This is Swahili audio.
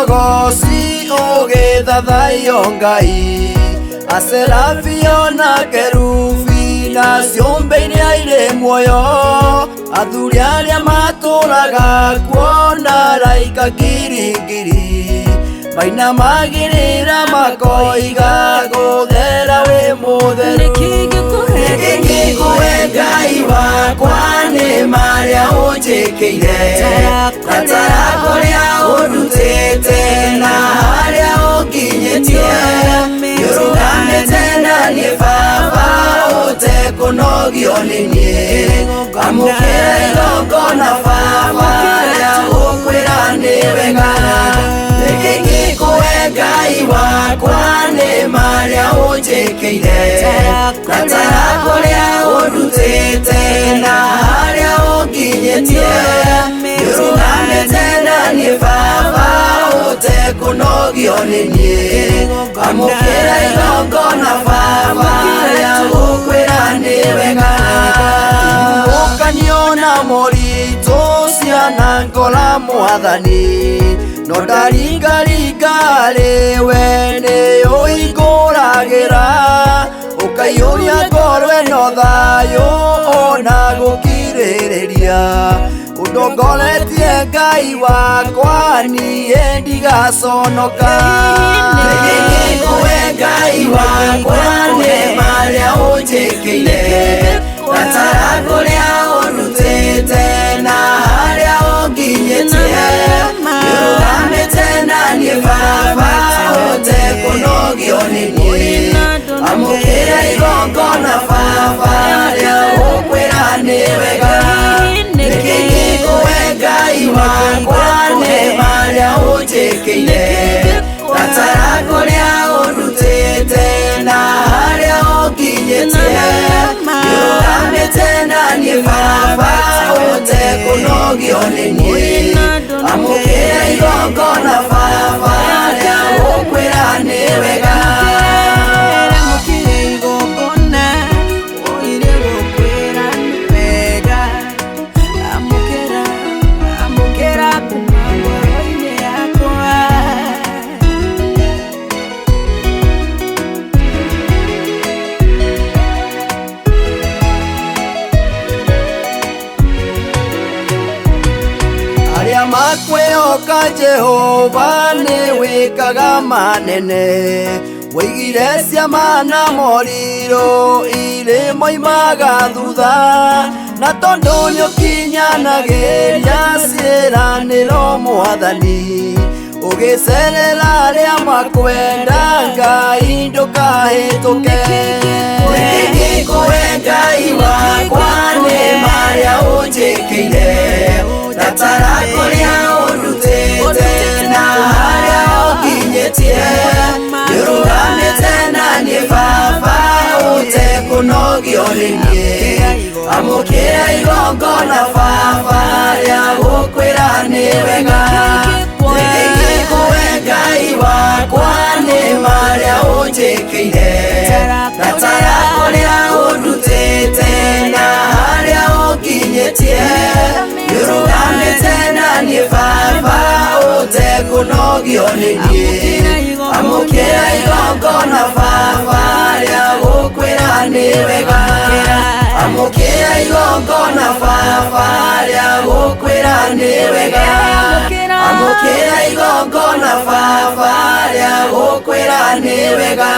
Gosi oge thayũ Ngai Aserafio na kerubi na ciũmbe-inĩ irĩ muoyo athuri arĩa matũũraga kuo na araika ngiri ngiri mainamagĩrĩra makoiga gũthera wĩ mũtheru. Nĩkĩngĩkũhe Ngai wakwa nĩ marĩa ũnjĩkĩire na tara kũrĩa ũndutĩte na harĩa ũnginyĩtie nĩũrũgamĩte na niĩ Baba ũtekũnogio nĩ niĩ amũkĩra igongona Baba rĩa gũkwĩra nĩ wega. Nĩkĩngĩkũhe Ngai wakwa nĩ marĩa ũnjĩkĩire na tara kũrĩa ũndutĩte na harĩa ũnginyĩtie nĩũrũgamĩte na niĩ Baba ũtekũnogio nĩ niĩ amũkĩra igongona Baba rĩa gũkwĩra nĩ wega. Mũkanio na moritũ ciana ngora Mwathani no ndaringaringa rĩwe nĩũhingũragĩra ũkaiyũria ngoro ĩno thayũ ona gũkirĩrĩria ũndongoretie Ngai wakwa niĩ ndigaconoka. Nĩkĩngĩkũhe Ngai wakwa nĩ marĩa ũnjĩkĩire na tara kũrĩa ũndutĩte na harĩa ũnginyĩtie nĩũrũgamĩte na niĩ Baba ũtekũnogio nĩ niĩ amũkĩra igongona Baba rĩa gũkwĩra nĩ wega. Nĩkĩngĩkũhe Ngai wakwa nĩ marĩa ũnjĩkĩire na tara kũrĩa ũndutĩte na harĩa ũnginyĩtie nĩũrũgamĩte na niĩ Baba ũtekũnogio nĩ niĩ amũkĩra igongona Baba rĩa gũkwĩra nĩ wega. Arĩa makwĩhoka Jehova nĩ wĩkaga manene woigire ciama na morirũ irĩ moimaga thutha na tondũ nĩũkinyanagĩria ciĩranĩro Mwathani ũgĩcerera arĩa makwenda Ngai ndũkahĩtũke. Nĩkĩngĩkũhe Ngai wakwa nĩ marĩa ũnjĩkĩire na tara kũrĩa ũndutĩte na harĩa ũnginyĩtie nĩũrũgamĩte na niĩ Baba ũtekũnogio nĩ niĩ amũkĩra igongona Baba rĩa gũkwĩra nĩ wega. Nĩkĩngĩkũhe Ngai wakwa nĩ marĩa ũnjĩkĩire na tara kũrĩa ũndutĩte na harĩa ũnginyĩtie nĩũrũgamĩte na niĩ Baba ũtekũnogio nĩ niĩ amũkĩra igongona Baba rĩa gũkwĩra nĩ wega. Amũkĩra igongona Baba rĩa gũkwĩra nĩ wega. Amũkĩra igongona Baba rĩa gũkwĩra nĩ wega.